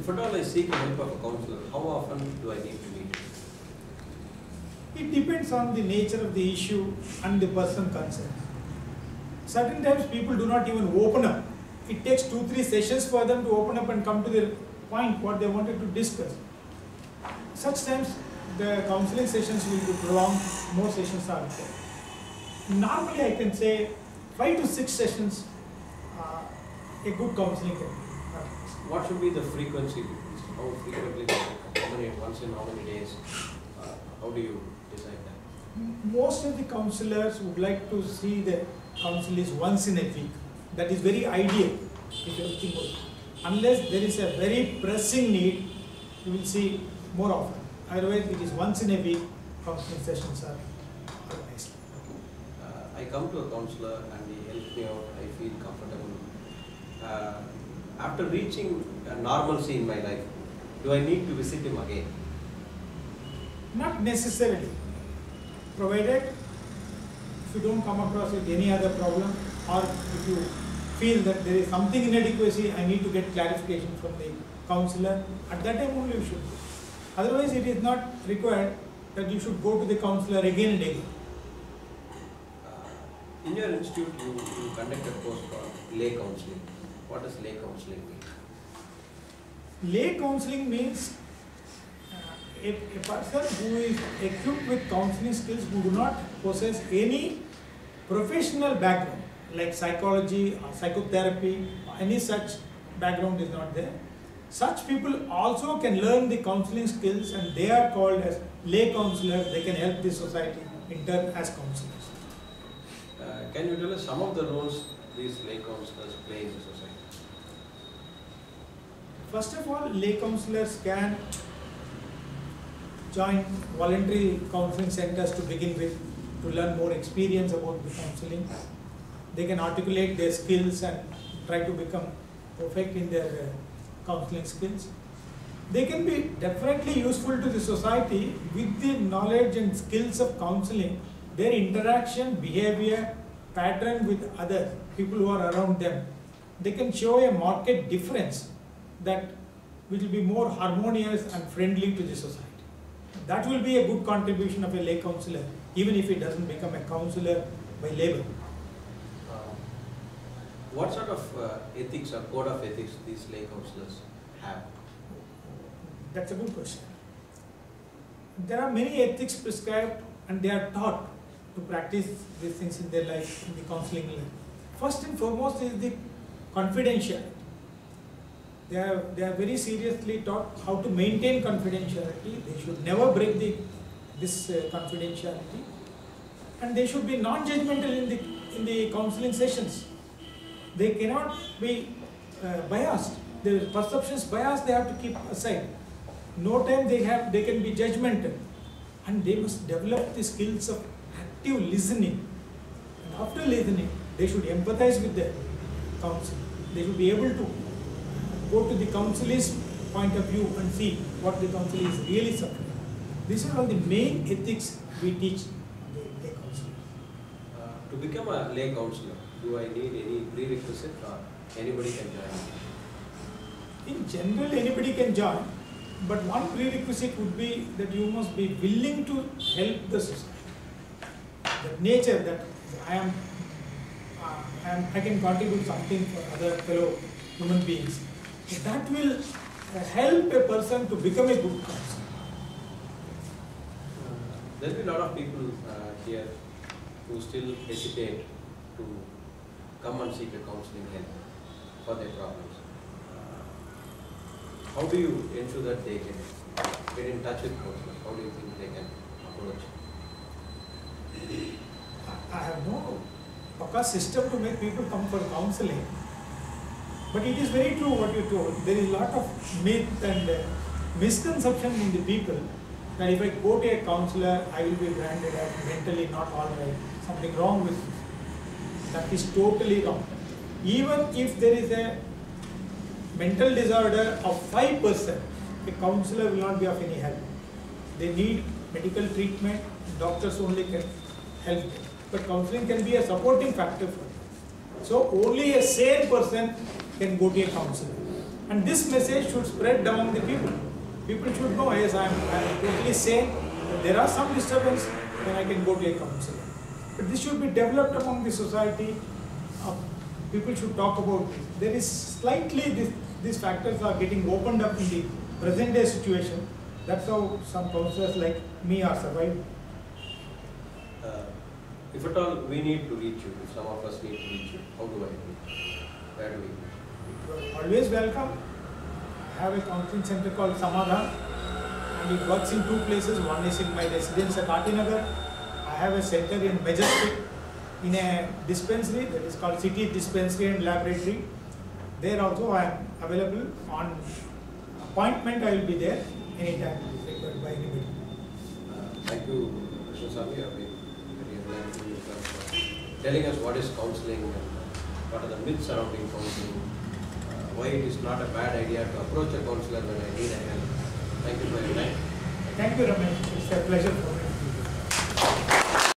If at all I seek the help of a counselor, how often do I need to meet? It depends on the nature of the issue and the person concerned. Certain times people do not even open up. It takes 2-3 sessions for them to open up and come to their point, what they wanted to discuss. Such times the counseling sessions will be prolonged, more sessions are required. Normally I can say 5 to 6 sessions a good counseling can be. What should be the frequency? How frequently? How many, once in how many days? How do you decide that? Most of the counselors would like to see the counsellors once in a week. That is very ideal if everything goes. Unless there is a very pressing need, you will see more often. Otherwise, it is once in a week counseling sessions are organized. I come to a counsellor and he helps me out. I feel comfortable. After reaching normalcy in my life, do I need to visit him again? Not necessarily. Provided if you don't come across with any other problem, or if you feel that there is something inadequacy, I need to get clarification from the counsellor, at that time only you should go. Otherwise, it is not required that you should go to the counsellor again and again. In your institute, you conduct a course called lay counselling. What does lay counselling mean? Lay counselling means a person who is equipped with counselling skills, who do not possess any professional background like psychology or psychotherapy, any such background is not there. Such people also can learn the counselling skills and they are called as lay counsellors. They can help the society in turn as counsellors. Can you tell us some of the roles these lay counsellors play in the society? First of all, lay counsellors can join voluntary counselling centers to begin with, to learn more experience about the counselling. They can articulate their skills and try to become perfect in their counselling skills. They can be definitely useful to the society with the knowledge and skills of counselling. Their interaction, behavior, pattern with other people who are around them, they can show a marked difference that will be more harmonious and friendly to the society. That will be a good contribution of a lay counsellor, even if it doesn't become a counsellor by labor. What sort of ethics or code of ethics these lay counsellors have? That's a good question. There are many ethics prescribed and they are taught to practice these things in their life, in the counselling life. First and foremost is the confidentiality. They are very seriously taught how to maintain confidentiality. They should never break this confidentiality, and they should be non-judgmental in the counselling sessions. They cannot be biased. Their perceptions bias they have to keep aside. No time they can be judgmental, and they must develop the skills of active listening. And after listening, they should empathize with the counsel. They should be able to go to the counselor's point of view and see what the counselor is really suffering. These are all the main ethics we teach the lay counselor. To become a lay counsellor, do I need any prerequisite or anybody can join? In general, anybody can join, but one prerequisite would be that you must be willing to help the society. The nature that I can contribute something for other fellow human beings. That will help a person to become a good counselor. There will be a lot of people here who still hesitate to come and seek a counselling help for their problems. How do you ensure that they can get in touch with counselors? How do you think they can approach? I have no Paka system to make people come for counselling. But it is very true what you told. There is a lot of myth and misconception in the people that if I go to a counsellor, I will be branded as mentally not alright, something wrong with me. That is totally wrong. Even if there is a mental disorder of 5%, a counsellor will not be of any help. They need medical treatment, doctors only can help them. But counselling can be a supporting factor for them. So only a sane person can go to a counsellor. And this message should spread among the people. People should know, yes, I am totally sane. If there are some disturbance, then I can go to a counselor. But this should be developed among the society. People should talk about this. There is slightly, these factors are getting opened up in the present day situation. That's how some counselors like me are surviving. If at all we need to reach you, if some of us need to reach you, how do I reach? Where do we reach? You are always welcome. I have a counseling center called Samadhan, and it works in two places. One is in my residence at Atinagar. I have a center in Majestic, in a dispensary that is called City Dispensary and Laboratory. There also I am available on appointment. I will be there anytime required by anybody. Thank you, Krishna Swami. You have been very enlightening for telling us what is counseling and what are the myths surrounding counseling, why it is not a bad idea to approach a counselor when I need a help. Thank you for your time. Thank you, Ramesh. It's a pleasure for me.